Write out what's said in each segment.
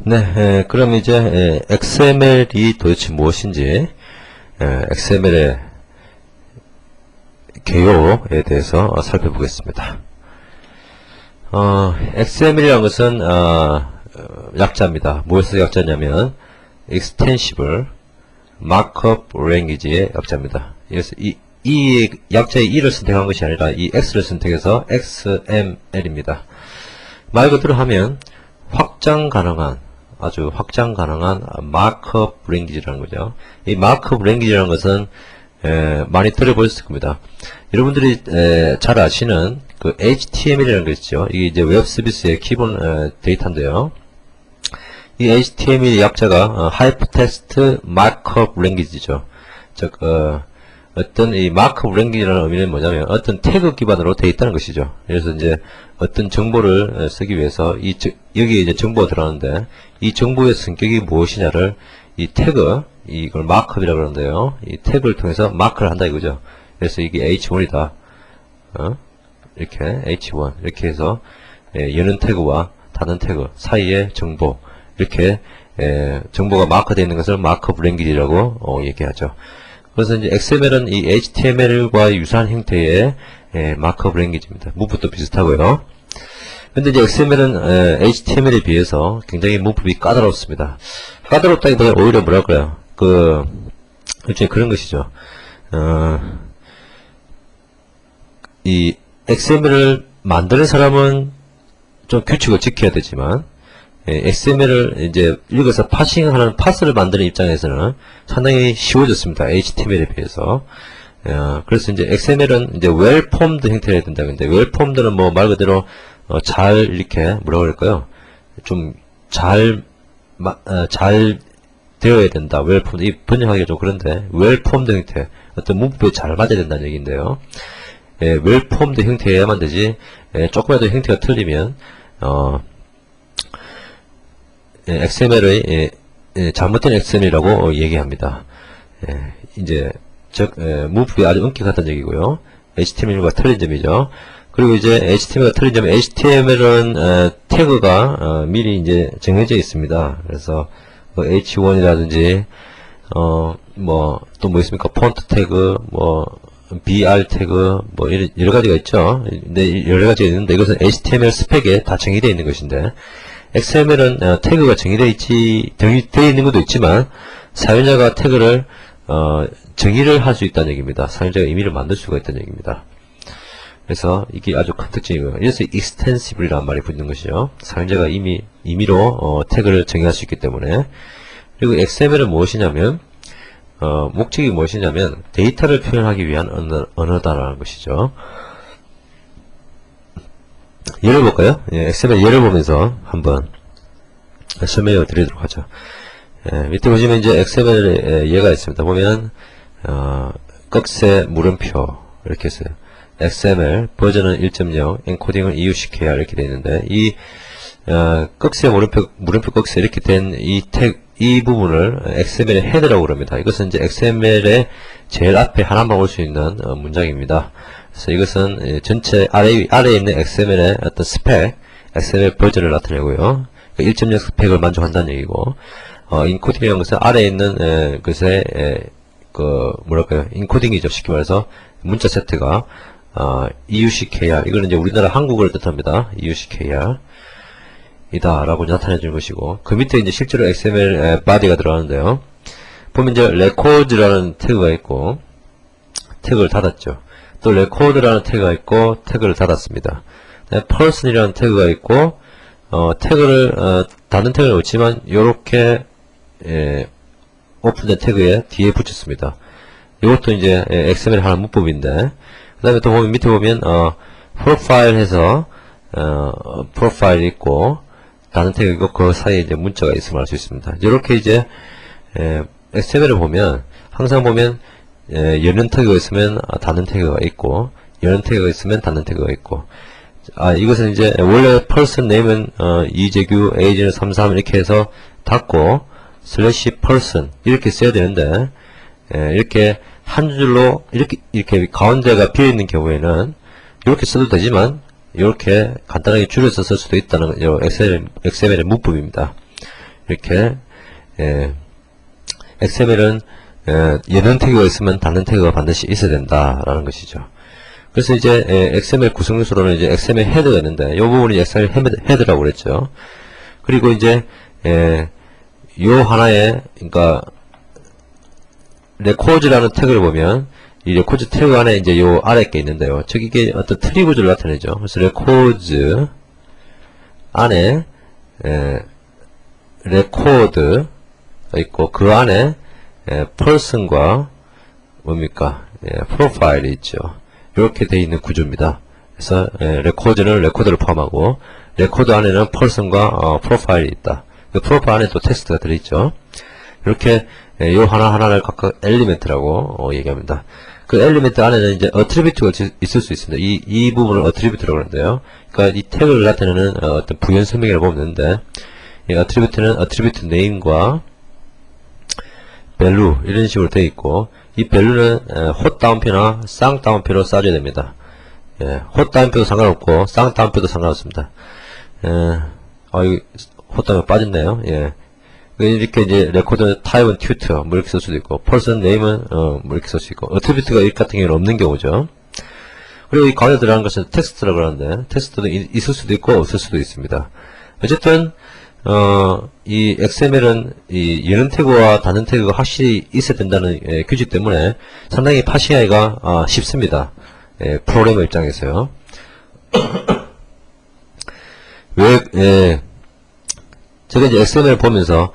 네, 그럼 이제 XML이 도대체 무엇인지, XML의 개요에 대해서 살펴보겠습니다. XML이라는 것은 약자입니다. 무엇에서 약자냐면 Extensible Markup Language의 약자입니다. 그래서 이 약자의 E를 선택한 것이 아니라 이 X를 선택해서 XML입니다. 말 그대로 하면 확장 가능한, 아주 확장 가능한 마크업 랭귀지라는 거죠. 이 마크업 랭귀지라는 것은 많이 들어보셨을 겁니다. 여러분들이 잘 아시는 그 HTML이라는 거 있죠. 이게 이제 웹 서비스의 기본 데이터인데요. 이 HTML 약자가 Hypertext Markup Language죠. 즉 어떤 이 마크업 랭귀지라는 의미는 뭐냐면 어떤 태그 기반으로 되어 있다는 것이죠. 그래서 이제 어떤 정보를 쓰기 위해서 여기에 이제 정보가 들어가는데 이 정보의 성격이 무엇이냐를 이 태그, 이걸 마크업이라고 그러는데요. 이 태그를 통해서 마크를 한다 이거죠. 그래서 이게 H1이다. 이렇게 H1 이렇게 해서 여는 태그와 닫은 태그 사이의 정보, 이렇게 정보가 마크되어 있는 것을 마크업 랭귀지라고 얘기하죠. 그래서 이제 XML은 이 HTML과 유사한 형태의 마크업 랭귀지입니다. 무브도 비슷하고요. 근데 이제 XML은 HTML에 비해서 굉장히 문법이 까다롭습니다. 까다롭다기보다는 오히려 뭐랄까요? 일종의 그런 것이죠. 이 XML을 만드는 사람은 좀 규칙을 지켜야 되지만 XML을 이제 읽어서 파싱하는 파스를 만드는 입장에서는 상당히 쉬워졌습니다. HTML에 비해서. 그래서 이제 XML은 이제 웰폼드 형태를 해야 된다. 근데 웰폼드는 뭐 말 그대로 잘 이렇게 뭐라고 할까요? 좀 잘 되어야 된다. 웰폼드 이 번역하기가 좀 그런데 웰폼드 형태 어떤 문법에 잘 맞아야 된다는 얘기인데요. 웰폼드 형태여야만 되지. 조금이라도 형태가 틀리면 XML의 잘못된 XML이라고 얘기합니다. 이제 문법이 아주 엄격하다는 얘기고요. HTML과 틀린 점이죠. 그리고 이제 HTML과 틀린 점은 HTML은 태그가 미리 이제 정해져 있습니다. 그래서 H1이라든지 뭐 또 뭐 있습니까? 폰트 태그, 뭐 BR 태그, 뭐 여러 가지가 있죠. 근데 여러 가지가 있는데 이것은 HTML 스펙에 다 정의되어 있는 것인데. XML은 태그가 정의되어 있는 것도 있지만 사용자가 태그를 정의를 할 수 있다는 얘기입니다. 사용자가 임의를 만들 수가 있다는 얘기입니다. 그래서 이게 아주 큰 특징이고요. 그래서 extensible이라는 말이 붙는 것이죠. 사용자가 임의로 태그를 정의할 수 있기 때문에. 그리고 XML은 무엇이냐면 목적이 무엇이냐면 데이터를 표현하기 위한 언어다라는 것이죠. 예를 볼까요? XML 예를 보면서 한번 설명해 드리도록 하죠. 밑에 보시면 이제 XML 예가 있습니다. 보면 꺽쇠 물음표 이렇게 했어요. XML 버전은 1.0 엔코딩은 EUCKR 이렇게 되어 있는데 이 꺽쇠 물음표 꺽쇠 이렇게 된 이 부분을 XML의 헤드라고 그럽니다. 이것은 이제 XML의 제일 앞에 하나만 올 수 있는 문장입니다. 그래서 이것은 전체 아래에 있는 XML의 어떤 스펙, XML 버전을 나타내고요. 1.0 스펙을 만족한다는 얘기고, 인코딩이라는 것은 아래에 있는 것의 뭐랄까요, 인코딩이죠. 쉽게 말해서 문자 세트가 EUCKR, 이거는 이제 우리나라 한국어를 뜻합니다. EUCKR 이다라고 나타내주는 것이고, 그 밑에 이제 실제로 XML body가 들어가는데요. 보면 이제 record라는 태그가 있고, 태그를 닫았죠. 또 record라는 태그가 있고 태그를 닫았습니다. person이라는 태그가 있고 닫은 태그는 없지만 요렇게 오픈된 태그에 뒤에 붙였습니다. 이것도 이제 XML 하나 문법인데 그 다음에 또 보면 밑에 보면 프로파일 해서 프로파일이 있고 닫은 태그 있고 그 사이에 이제 문자가 있음을 알 수 있습니다. 이렇게 이제 XML을 보면 항상 보면 여는 태그가 있으면 닫는 태그가 있고 여는 태그가 있으면 닫는 태그가 있고 이것은 이제 원래 person name은 이재규 age는 33 이렇게 해서 닫고 슬래시 person 이렇게 써야 되는데 이렇게 한 줄로 이렇게 가운데가 비어있는 경우에는 이렇게 써도 되지만 이렇게 간단하게 줄여서 쓸 수도 있다는 XML의 문법입니다. 이렇게 XML은 예는 태그가 있으면 닫는 태그가 반드시 있어야 된다라는 것이죠. 그래서 이제 XML 구성 요소로는 이제 XML 헤더가 있는데 이 부분이 XML 헤더라고 그랬죠. 그리고 이제 요 하나에 그러니까 레코드라는 태그를 보면 이 레코드 태그 안에 이제 요 아래 게 있는데요. 즉 이게 어떤 트리 구조를 나타내죠. 그래서 레코드 안에 레코드 있고 그 안에 person과 뭡니까 프로파일이 있죠. 이렇게 되어 있는 구조입니다. 그래서 레코드는 레코드를 포함하고 레코드 안에는 person과 프로파일이 있다. 그 프로파일 안에 또 텍스트가 들어있죠. 이렇게 요 하나하나를 각각 엘리멘트라고 얘기합니다. 그 엘리멘트 안에는 이제 어트리뷰트가 있을 수 있습니다. 이 부분을 어트리뷰트라고 하는데요. 그러니까 이 태그를 나타내는 어떤 부연 설명이라고 보면 되는데, 이 어트리뷰트는 어트리뷰트 네임과 밸류 이런 식으로 되어 있고, 이 밸류는 홑 다운표나 쌍 다운표로 써줘야 됩니다. 홑 다운표도 상관없고 쌍 다운표도 상관없습니다. 이거 홑 다운표 빠졌네요. 이렇게 이제 레코드 타입은 튜터 뭐 이렇게 쓸 수도 있고 person name은 뭐 이렇게 쓸 수 있고 어트리뷰트가 이 같은 경우는 없는 경우죠. 그리고 이 가운데 들어가는 것은 텍스트라고 하는데 텍스트도 있을 수도 있고 없을 수도 있습니다. 어쨌든 이 XML은 이 예는 태그와 닫는 태그가 확실히 있어야 된다는 규칙 때문에 상당히 파싱하기가 쉽습니다. 프로그래머 입장에서요. 제가 이제 XML 보면서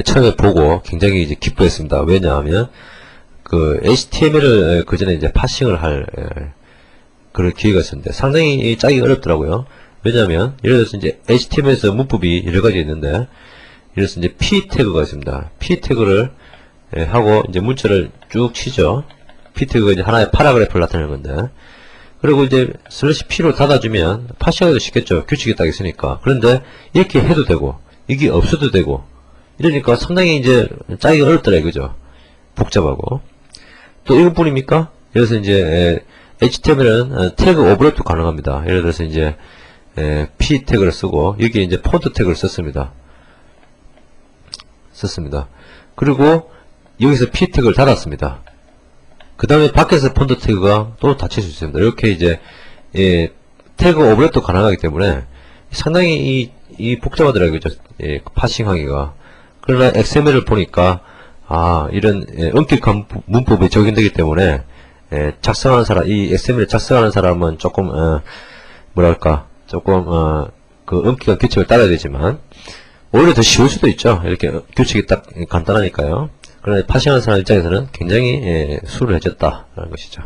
처음에 보고 굉장히 이제 기뻐했습니다. 왜냐하면 그 HTML을 그 전에 이제 파싱을 할 그런 기회가 있었는데 상당히 짜기 어렵더라고요. 왜냐하면 예를 들어서 이제 HTML에서 문법이 여러 가지 있는데 예를 들어서 이제 P 태그가 있습니다. P 태그를 하고 이제 문자를 쭉 치죠. P 태그가 이제 하나의 파라그래프를 나타내는 건데 그리고 이제 슬래시 P로 닫아주면 파싱하기도 쉽겠죠. 규칙이 딱 있으니까. 그런데 이렇게 해도 되고 이게 없어도 되고 이러니까 상당히 이제 짜기가 어렵더라 이거죠. 복잡하고 또 이것뿐입니까? 예를 들어서 이제 HTML은 태그 오버랩도 가능합니다. 예를 들어서 이제 P 태그를 쓰고 여기에 이제 폰트 태그를 썼습니다. 그리고 여기서 P 태그를 닫았습니다. 그 다음에 밖에서 폰트 태그가 또 닫힐 수 있습니다. 이렇게 이제 태그 오버랩도 가능하기 때문에 상당히 이 복잡하더라고요. 파싱하기가. 그러나 XML을 보니까 이런 엄격한 문법이 적용되기 때문에 작성하는 사람, 이 XML을 작성하는 사람은 조금 뭐랄까 조금 그 엄격한 규칙을 따라야 되지만 오히려 더 쉬울 수도 있죠. 이렇게 규칙이 딱 간단하니까요. 그러나 파싱하는 사람 입장에서는 굉장히 수월해졌다라는 것이죠.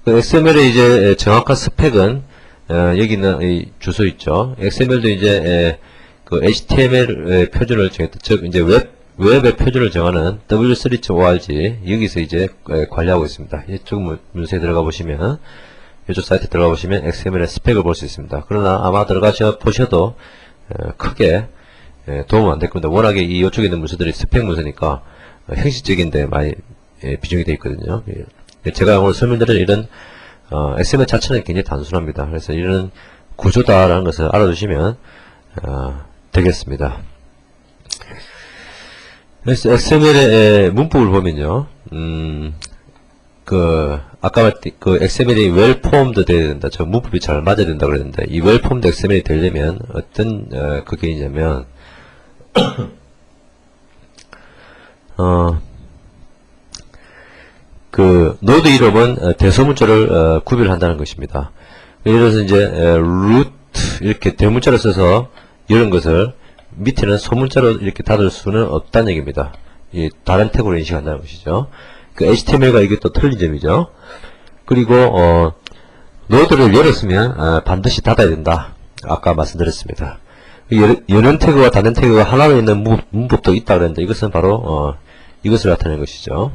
그 XML의 이제 정확한 스펙은 여기 있는 이 주소 있죠. XML도 이제 그 HTML 표준을 정했다. 즉 이제 웹의 표준을 정하는 w3.org 여기서 이제 관리하고 있습니다. 이쪽 문서에 들어가 보시면 이쪽 사이트 들어가 보시면 XML의 스펙을 볼 수 있습니다. 그러나 아마 들어가셔 보셔도 크게 도움은 안 될 겁니다. 워낙에 이쪽에 있는 문서들이 스펙 문서니까 형식적인데 많이 비중이 되어 있거든요. 제가 오늘 설명드릴 이런 XML 자체는 굉장히 단순합니다. 그래서 이런 구조다라는 것을 알아두시면 되겠습니다. 그래서 XML의 문법을 보면요, 아까 말했듯이 그 XML이 well formed 돼야 된다. 저 문법이 잘 맞아야 된다 그랬는데, 이 well formed XML이 되려면 어떤 그게 있냐면, 그 노드 이름은 대소문자를 구별한다는 것입니다. 예를 들어서 이제 root 이렇게 대문자를 써서 이런 것을 밑에는 소문자로 이렇게 닫을 수는 없다는 얘기입니다. 이 다른 태그로 인식한다는 것이죠. 그 HTML과 이게 또 틀린 점이죠. 그리고 노드를 열었으면 반드시 닫아야 된다. 아까 말씀드렸습니다. 여는 태그와 닫는 태그가 하나로 있는 문법도 있다 그랬는데 이것은 바로 이것을 나타내는 것이죠.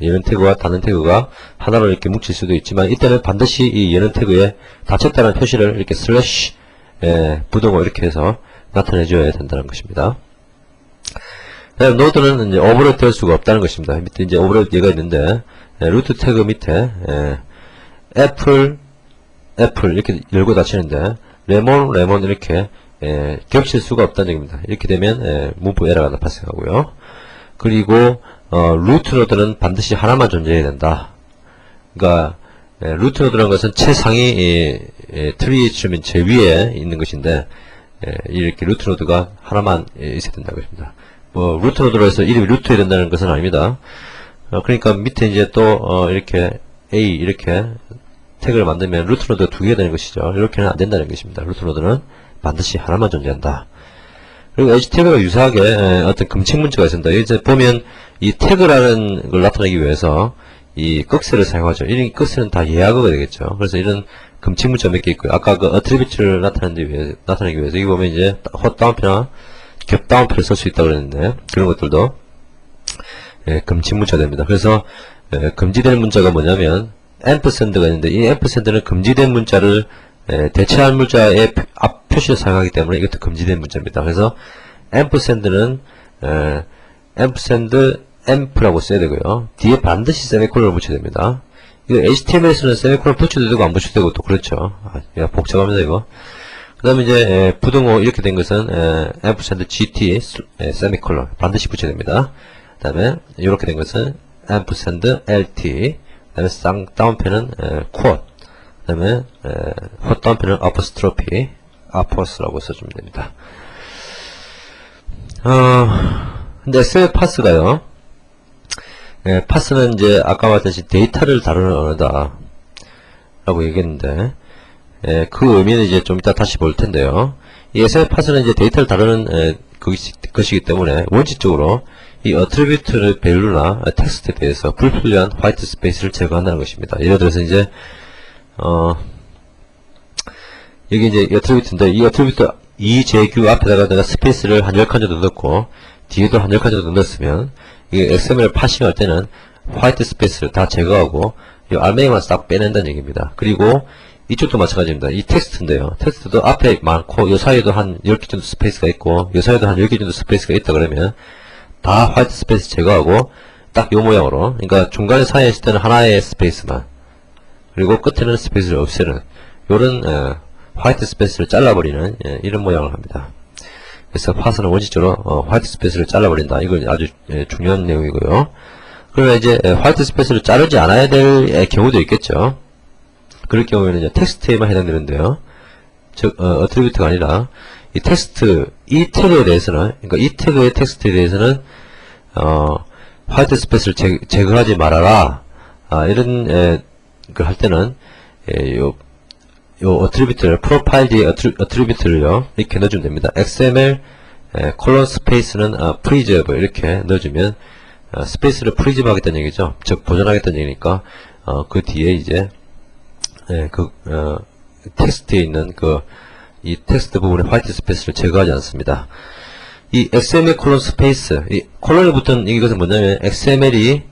여는 태그와 닫는 태그가 하나로 이렇게 뭉칠 수도 있지만 이때는 반드시 이 여는 태그에 닫혔다는 표시를 이렇게 슬래시 부동어 이렇게 해서 나타내줘야 된다는 것입니다. 노드는 이제 오버랩 될 수가 없다는 것입니다. 밑에 이제 오버랩 예가 있는데 루트 태그 밑에 애플 이렇게 열고 닫히는데 레몬 이렇게 겹칠 수가 없다는 얘기입니다. 이렇게 되면 문법 에러가 발생하고요. 그리고 루트 노드는 반드시 하나만 존재해야 된다. 그러니까 루트 노드라는 것은 최상위 트리 주면 제위에 있는 것인데 이렇게 루트 노드가 하나만 있어야 된다고 했습니다. 뭐 루트 노드로 해서 이름이 루트해야 된다는 것은 아닙니다. 그러니까 밑에 이제 또 이렇게 A 이렇게 태그를 만들면 루트 노드가 두 개가 되는 것이죠. 이렇게는 안 된다는 것입니다. 루트 노드는 반드시 하나만 존재한다. 그리고 HTML과 유사하게 어떤 금칙 문제가 있습니다. 이제 보면 이 태그라는 걸 나타내기 위해서 이 극세를 사용하죠. 이런 극세는 다 예약어가 되겠죠. 그래서 이런 금칙 문제가 몇 개 있고요. 아까 그 어트리뷰트를 나타내기 위해서 여기 보면 이제 헛다운표나 겹다운표를 쓸 수 있다고 그랬는데 그런 것들도 금칙 문제가 됩니다. 그래서 금지되는 문자가 뭐냐면 앰프샌드가 있는데 이 앰프샌드는 금지된 문자를 대체할 문자의 앞 표시를 사용하기 때문에 이것도 금지된 문자입니다. 그래서 앰프샌드는 앰프샌드 앰프라고 써야 되고요. 뒤에 반드시 세미콜론을 붙여야 됩니다. 이거 HTML에서는 세미콜론 붙여도 되고 안 붙여도 되고 또 그렇죠. 복잡합니다 이거. 그 다음에 이제 부등호 이렇게 된 것은 앰프샌드 GT 세미콜론 반드시 붙여야 됩니다. 그 다음에 이렇게 된 것은 앰프샌드 LT 그 다음에 쌍따옴표는 쿼드 그 다음에 헛다운표는 아포스트로피 아포스라고 써주면 됩니다. 근데 XML 파스가요. 파스는 이제 아까 말했듯이 데이터를 다루는 언어다 라고 얘기했는데 그 의미는 이제 좀 이따 다시 볼 텐데요. 이 XML 파스는 이제 데이터를 다루는 것이기 때문에 원칙적으로 이 어트리뷰트를 밸류나 텍스트에 대해서 불필요한 화이트 스페이스를 제거한다는 것입니다. 예를 들어서 이제 여기 이제 어트리뷰트인데 이 어트리뷰트 EJQ 앞에다가 내가 스페이스를 한 10칸 정도 넣고 뒤에도 한 10칸 정도 넣었으면 이게 XML을 파싱할 때는 화이트 스페이스를 다 제거하고 이 알맹이만 싹 빼낸다는 얘기입니다. 그리고 이쪽도 마찬가지입니다. 이 텍스트인데요. 텍스트도 앞에 많고 요 사이에도 한 10개 정도 스페이스가 있고 요 사이에도 한 10개 정도 스페이스가 있다 그러면 다 화이트 스페이스 제거하고 딱 요 모양으로 그러니까 중간에 사이에 있을 때는 하나의 스페이스만 그리고 끝에는 스페이스를 없애는 요런 화이트 스페이스를 잘라버리는 이런 모양을 합니다. 그래서 파스는 원칙적으로 화이트 스페이스를 잘라버린다. 이건 아주 중요한 내용이고요. 그러면 이제 화이트 스페이스를 자르지 않아야 될 경우도 있겠죠. 그럴 경우에는 이제 텍스트에만 해당되는데요. 즉 어트리뷰트가 아니라 이 텍스트 이 태그에 대해서는 그러니까 이 태그의 텍스트에 대해서는 화이트 스페이스를 제거하지 말아라. 이런 걸 할 때는 요 어트리뷰트를 프로파일 뒤에 어트리뷰트를요 이렇게 넣어주면 됩니다. XML 콜론 스페이스는 프리저브 이렇게 넣어주면 스페이스를 프리저브 하겠다는 얘기죠. 즉 보존하겠다는 얘기니까 그 뒤에 이제 텍스트에 있는 이 텍스트 부분의 화이트 스페이스를 제거하지 않습니다. 이 XML 콜론 스페이스 이 콜론에 붙은 이것은 뭐냐면 XML이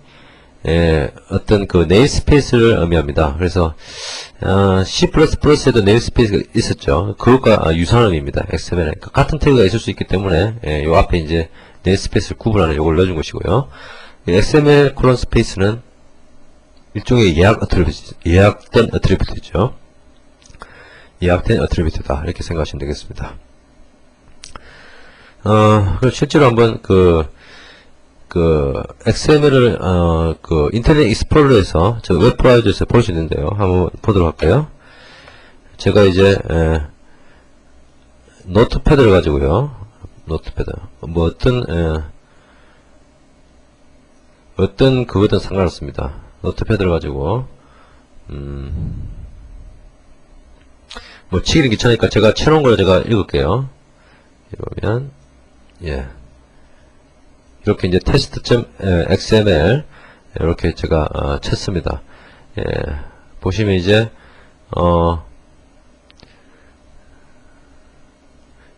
어떤 네임 스페이스를 의미합니다. 그래서 C++에도 네임 스페이스가 있었죠. 그것과 유사한 의미입니다. XML 그러니까 같은 태그가 있을 수 있기 때문에 요 앞에 이제 네임 스페이스를 구분하는 요걸 넣어준 것이고요. XML 콜론 스페이스는 일종의 예약된 어트리뷰트죠. 예약된 어트리뷰트다 이렇게 생각하시면 되겠습니다. 실제로 한번 XML을 인터넷 익스플로러에서 저 웹브라우저에서 볼 수 있는데요. 한번 보도록 할까요? 제가 이제 노트패드를 가지고요. 노트패드 뭐 어떤 그거든 상관없습니다. 노트패드를 가지고 뭐 치기는 귀찮으니까 제가 쳐놓은 걸 제가 읽을게요. 이러면 이렇게 이제 test.xml 이렇게 제가 쳤습니다. 보시면 이제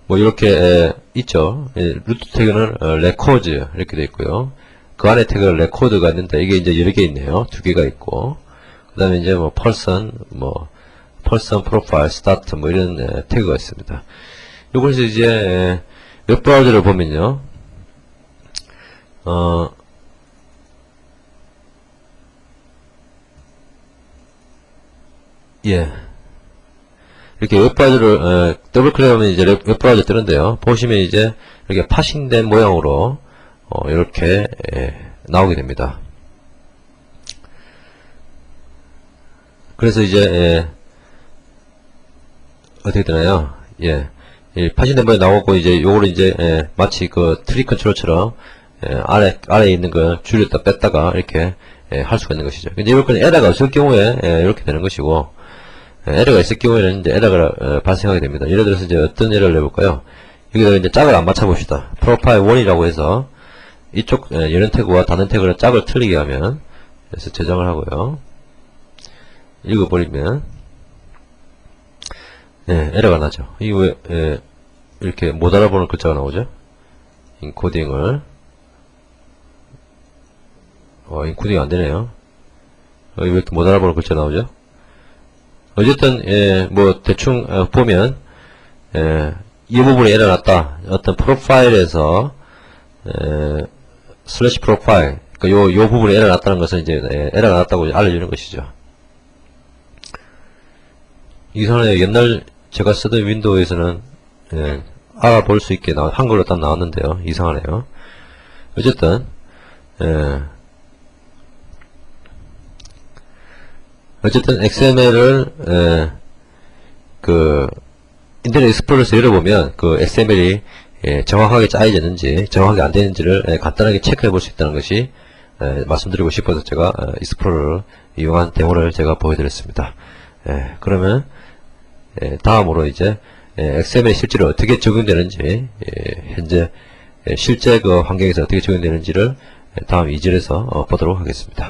뭐 이렇게 있죠. 루트 태그는 records 이렇게 되어 있고요. 그 안에 태그가 record가 있는데 이게 이제 여러 개 있네요. 두 개가 있고 그 다음에 이제 뭐 person profile start 뭐 이런 태그가 있습니다. 요것에서 이제 웹브라우저를 보면요. 이렇게 웹브라우저를 더블 클릭하면 이제 웹브라우저 뜨는데요. 보시면 이제 이렇게 파싱된 모양으로 이렇게 나오게 됩니다. 그래서 이제 어떻게 되나요? 예, 파싱된 모양 나오고 이제 요거를 이제 마치 그 트리 컨트롤처럼 아래에 있는 걸 줄였다 뺐다가 이렇게 할 수가 있는 것이죠. 근데 이렇게 에러가 없을 경우에 이렇게 되는 것이고, 에러가 있을 경우에는 이제 에러가 발생하게 됩니다. 예를 들어서 이제 어떤 에러를 내볼까요? 여기다가 이제 짝을 안 맞춰 봅시다. 프로파일 1이라고 해서 이쪽 연연 태그와 닫는 태그를 짝을 틀리게 하면, 그래서 저장을 하고요. 읽어버리면 에러가 나죠. 이거 왜 이렇게 못 알아보는 글자가 나오죠? 인코딩을 인코딩이 안되네요. 왜 이렇게 못 알아보는 글자 나오죠? 어쨌든 뭐 대충 보면 이 부분에 에러 났다. 어떤 프로파일에서 슬래시 프로파일, 그러니까 요 부분에 에러 났다는 것은 이제 에러가 났다고 알려주는 것이죠. 이전에 옛날 제가 쓰던 윈도우에서는 알아볼 수 있게 한글로 딱 나왔는데요. 이상하네요. 어쨌든 XML을 그 인터넷 익스플로러에서 열어보면 그 XML이 정확하게 짜여졌는지 정확하게 안 되는지를 간단하게 체크해 볼 수 있다는 것이 말씀드리고 싶어서 제가 익스플로러를 이용한 데모를 제가 보여드렸습니다. 그러면 다음으로 이제 XML이 실제로 어떻게 적용되는지, 현재 실제 그 환경에서 어떻게 적용되는지를 다음 2절에서 보도록 하겠습니다.